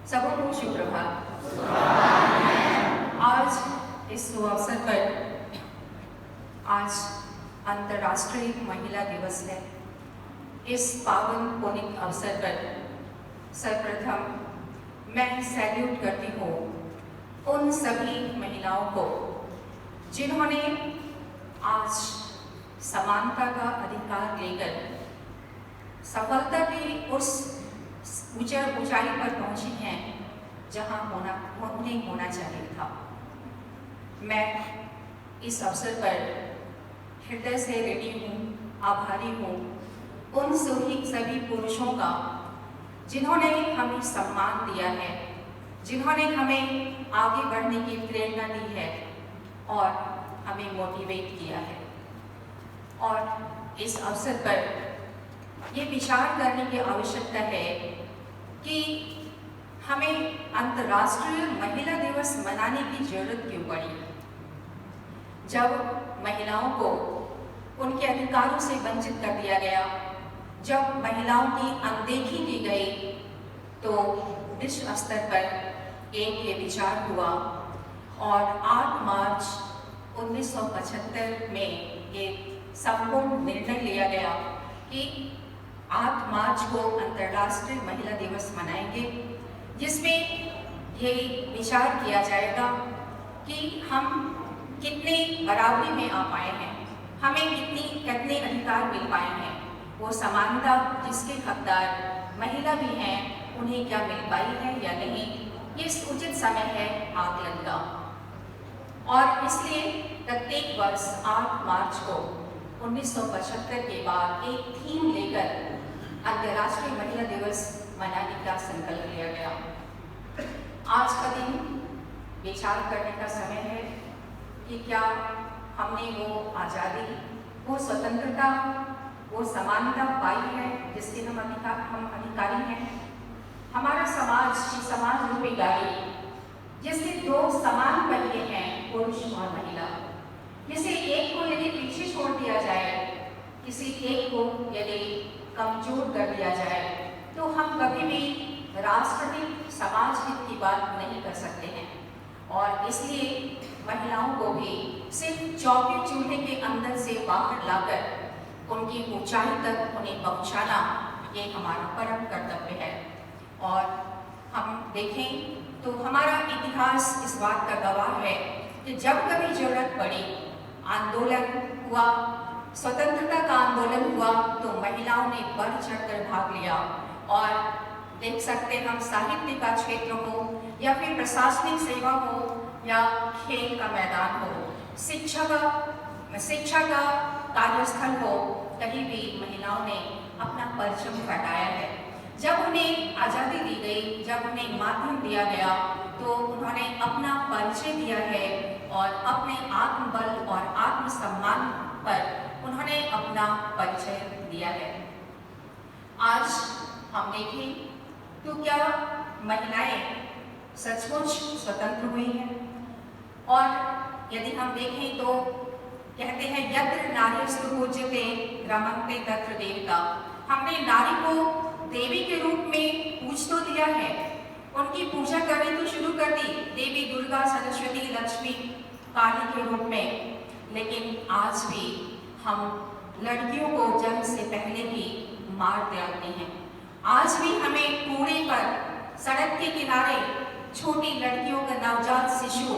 सबको सुप्रभात। आज इस शुभ अवसर पर आज अंतर्राष्ट्रीय महिला दिवस है। इस पावन पुनीत अवसर पर सर्वप्रथम मैं सैल्यूट करती हूँ उन सभी महिलाओं को जिन्होंने आज समानता का अधिकार लेकर सफलता की उस ऊंचाई पर पहुंची हैं जहां उन्हें होना चाहिए था। मैं इस अवसर पर हृदय से ऋणी हूँ, आभारी हूँ उन सभी पुरुषों का जिन्होंने हमें सम्मान दिया है, जिन्होंने हमें आगे बढ़ने की प्रेरणा दी है और हमें मोटिवेट किया है। और इस अवसर पर ये विचार करने की आवश्यकता है कि हमें अंतर्राष्ट्रीय महिला दिवस मनाने की जरूरत क्यों पड़ी। जब महिलाओं को उनके अधिकारों से वंचित कर दिया गया, जब महिलाओं की अनदेखी की गई, तो विश्व स्तर पर एक ये विचार हुआ और 8 मार्च 1975 में ये संपूर्ण निर्णय लिया गया कि 8 मार्च को अंतर्राष्ट्रीय महिला दिवस मनाएंगे, जिसमें ये विचार किया जाएगा कि हम कितने बराबरी में आ पाए हैं, हमें कितने अधिकार मिल पाए हैं, वो समानता जिसके हकदार महिला भी हैं उन्हें क्या मिल पाई है या नहीं, ये उचित समय है आकलन का। और इसलिए प्रत्येक वर्ष 8 मार्च को 1975 के बाद एक थीम लेकर अंतर्राष्ट्रीय महिला दिवस मनाने का संकल्प लिया गया। आज का दिन विचार करने का समय है कि क्या हमने वो आज़ादी, वो स्वतंत्रता, वो समानता पाई है जिसके हम अधिकारी हैं। हमारा समाज रूपी गाड़ी जिसके 2 समान पहिए हैं, पुरुष और महिला, जिसे एक को यदि पीछे छोड़ दिया जाए, किसी एक को यदि कमजोर कर दिया जाए, तो हम कभी भी राष्ट्रहित समाज हित की बात नहीं कर सकते हैं। और इसलिए महिलाओं को भी सिर्फ चौके चूल्हे के अंदर से बाहर लाकर उनकी ऊंचाई तक उन्हें पहुंचाना, ये हमारा परम कर्तव्य है। और हम देखें तो हमारा इतिहास इस बात का गवाह है कि जब कभी जरूरत पड़ी, आंदोलन हुआ, स्वतंत्रता का आंदोलन हुआ, तो महिलाओं ने बढ़ चढ़कर भाग लिया। और देख सकते हम साहित्य का क्षेत्र हो या फिर प्रशासनिक सेवा हो या खेल का मैदान हो, शिक्षा का कार्यस्थल हो, कहीं भी महिलाओं ने अपना परचम फहराया है। जब उन्हें आज़ादी दी गई, जब उन्हें माध्यम दिया गया, तो उन्होंने अपना परिचय दिया है और अपने आत्मबल और आत्मसम्मान पर उन्होंने अपना परिचय दिया है। आज हम देखें तो क्या महिलाएं सचमुच स्वतंत्र हुई हैं? और यदि हम देखें तो कहते हैं यत्र नार्यस्तु पूज्यते रमन्ते तत्र देवता। हमने नारी को देवी के रूप में पूज तो दिया है, उनकी पूजा करनी तो शुरू कर दी, देवी दुर्गा, सरस्वती, लक्ष्मी, काली के रूप में। लेकिन आज भी हम लड़कियों को जन्म से पहले ही मार डालते हैं। आज भी हमें कूड़े पर, सड़क के किनारे छोटी लड़कियों का नवजात शिशु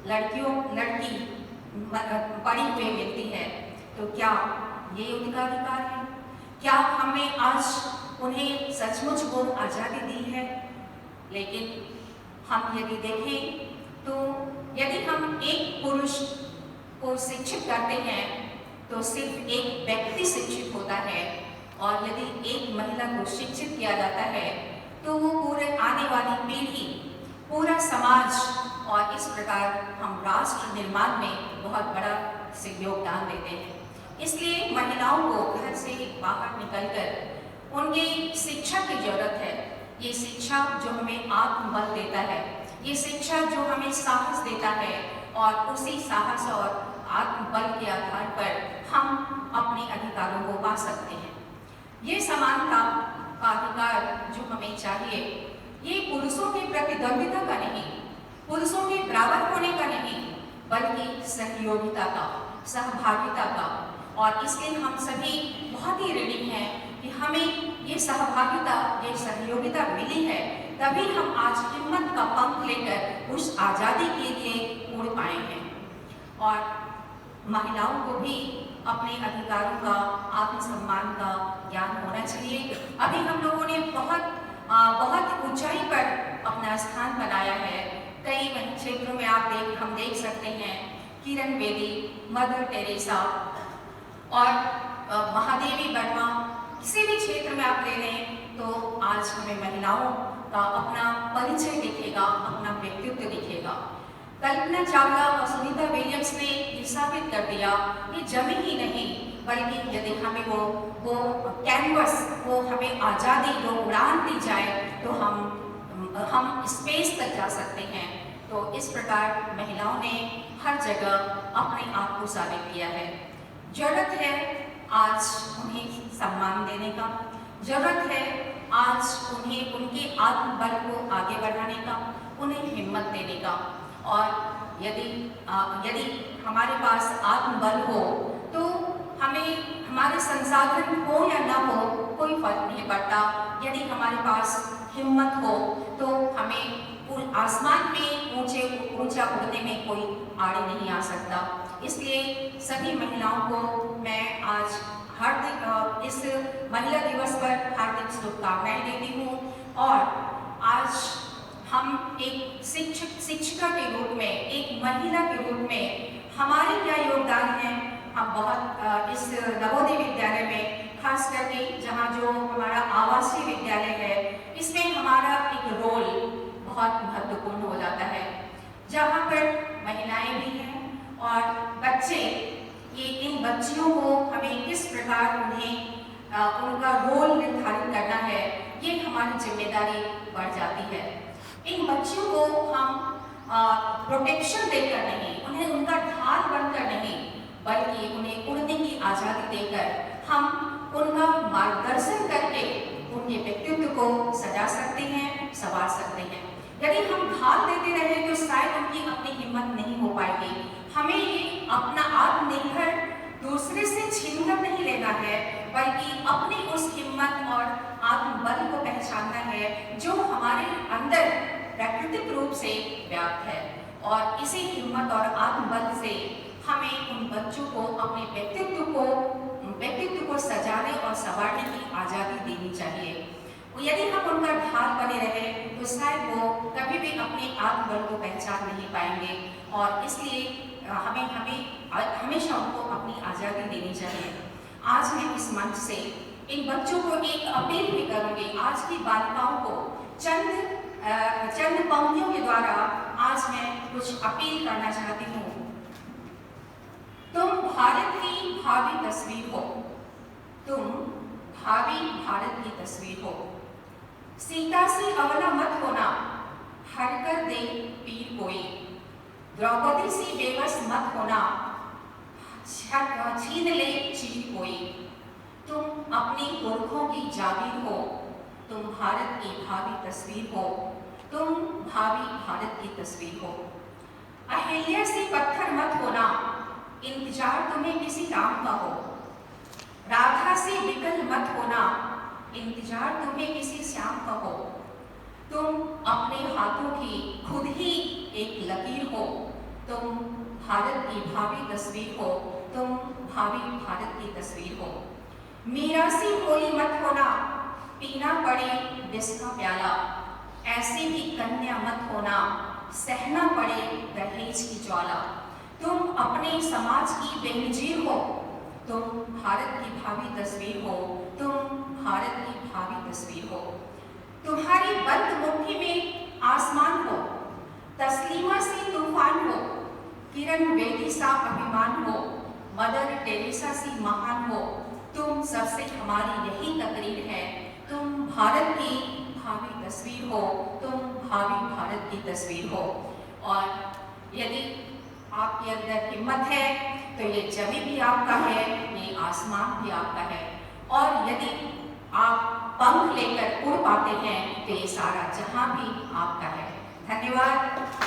लड़की पड़ी हुई मिलती है। तो क्या ये उनका अधिकार है? क्या हमने आज उन्हें सचमुच वो आज़ादी दी है? लेकिन हम यदि देखें तो यदि हम एक पुरुष को शिक्षित करते हैं तो सिर्फ एक व्यक्ति शिक्षित होता है, और यदि एक महिला को शिक्षित किया जाता है तो वो पूरे आने वाली पीढ़ी, पूरा समाज, और इस प्रकार हम राष्ट्र निर्माण में बहुत बड़ा योगदान देते हैं। इसलिए महिलाओं को घर से बाहर निकलकर उनकी शिक्षा की जरूरत है। ये शिक्षा जो हमें आत्मबल देता है, ये शिक्षा जो हमें साहस देता है, और उसी साहस और आत्मबल के आधार पर हम अपने अधिकारों को पा सकते हैं। ये समानता का अधिकार जो हमें चाहिए, ये पुरुषों के प्रतिद्वंदिता का नहीं, पुरुषों के बराबर होने का नहीं, बल्कि सहयोगिता का, सहभागिता का। और इसलिए हम सभी बहुत ही ऋणी हैं कि हमें ये सहभागिता, ये सहयोगिता मिली है, तभी हम आज हिम्मत का पंख लेकर उस आज़ादी के लिए उड़ पाए हैं। और महिलाओं को भी अपने अधिकारों का, आत्मसम्मान का ज्ञान होना चाहिए। अभी हम लोगों ने बहुत ऊंचाई पर अपना स्थान बनाया है। कई क्षेत्रों में हम देख सकते हैं, किरण बेदी, मदर टेरेसा और महादेवी वर्मा, किसी भी क्षेत्र में आप ले लें तो आज हमें महिलाओं का अपना परिचय दिखेगा, अपना व्यक्तित्व दिखेगा। कल्पना चावला और सुनीता विलियम्स ने ये साबित कर दिया कि जमी ही नहीं, बल्कि यदि हमें वो कैनवस, वो हमें आज़ादी, वो उड़ान दी जाए तो हम स्पेस तक जा सकते हैं। तो इस प्रकार महिलाओं ने हर जगह अपने आप को साबित किया है। जरूरत है आज उन्हें सम्मान देने का, जरूरत है आज उन्हें उनके आत्मबल को आगे बढ़ाने का, उन्हें हिम्मत देने का। और यदि हमारे पास आत्मबल हो तो हमें हमारे संसाधन हो या ना हो कोई फर्क नहीं पड़ता। यदि हमारे पास हिम्मत हो तो हमें आसमान में ऊंचा उड़ने में कोई आड़े नहीं आ सकता। इसलिए सभी महिलाओं को मैं आज हार्दिक इस महिला दिवस पर हार्दिक शुभकामनाएं देती हूँ। और आज हम एक शिक्षिका के रूप में, एक महिला के रूप में हमारे क्या योगदान है। हम बहुत इस नवोदय विद्यालय में, खास करके जहाँ जो हमारा आवासीय विद्यालय है, इसमें हमारा एक रोल बहुत महत्वपूर्ण हो जाता है, जहाँ पर महिलाएं भी हैं और बच्चे। इन बच्चियों को हमें किस प्रकार उनका रोल निर्धारित करना है, ये हमारी जिम्मेदारी बढ़ जाती है। इन बच्चियों को हम प्रोटेक्शन देकर नहीं, उन्हें उनका ढाल बनकर नहीं, बल्कि उन्हें उड़ने की आज़ादी देकर हम उनका मार्गदर्शन करके उनके व्यक्तित्व को सजा सकते हैं, संवार सकते हैं। यदि हम ढाल देते रहे तो शायद उनकी अपनी हिम्मत नहीं हो पाएगी। हमें ये अपना आत्मनिर्भर दूसरे से छीनकर नहीं लेना है, बल्कि अपनी उस हिम्मत और आत्मबल को पहचानना है जो हमारे अंदर प्राकृतिक रूप से व्याप्त है। और इसी हिम्मत और आत्मबल से हमें उन बच्चों को अपने व्यक्तित्व को सजाने और संवारने की आज़ादी देनी चाहिए। यदि हम उनका ढाल बने रहे तो शायद वो कभी भी अपने आत्मबल को पहचान नहीं पाएंगे। और इसलिए हमें हमेशा उनको अपनी आज़ादी देनी चाहिए। आज मैं इस मंच से इन बच्चों को एक अपील भी करूँगी। आज की बालिकाओं को चंद पंक्तियों के द्वारा आज मैं कुछ अपील करना चाहती हूँ। तुम भारत की भावी तस्वीर हो, तुम भावी भारत की तस्वीर हो। सीता से अवला मत होना, हर कर दे पीर कोई। द्रौपदी सी बेबस मत होना, छीन ले चीर कोई। तुम अपनी पुरखों की जागीर हो, तुम भारत की भावी तस्वीर हो, तुम भावी भारत की तस्वीर हो। अहिल्या से पत्थर मत होना, इंतजार तुम्हें किसी राम का हो। राधा से विकल मत होना, इंतजार तुम्हें किसी श्याम का हो। तुम अपने हाथों की खुद ही एक लकीर हो, तुम भारत की भावी तस्वीर हो, तुम भावी भारत की तस्वीर हो। मीरा सी भोली मत होना, पीना पड़े विष का प्याला। ऐसी भी कन्या मत होना, सहना पड़े दहेज की ज्वाला। तुम अपने समाज की बेनजीर हो, तुम भारत की भावी तस्वीर हो, तुम भारत की भावी तस्वीर हो। तुम्हारी बंद मुट्ठी में आसमान हो, तस्लीमा सी तूफान हो। किरण बेदी सा अभिमान हो, मदर टेरेसा सी महान हो। तुम सबसे हमारी यही तकरीर है, तुम भारत की भावी तस्वीर हो, तुम भावी भारत की तस्वीर हो। और यदि आपके अंदर हिम्मत है तो ये जमीन भी आपका है, ये आसमान भी आपका है। और यदि आप पंख लेकर उड़ पाते हैं तो ये सारा जहां भी आपका है। धन्यवाद।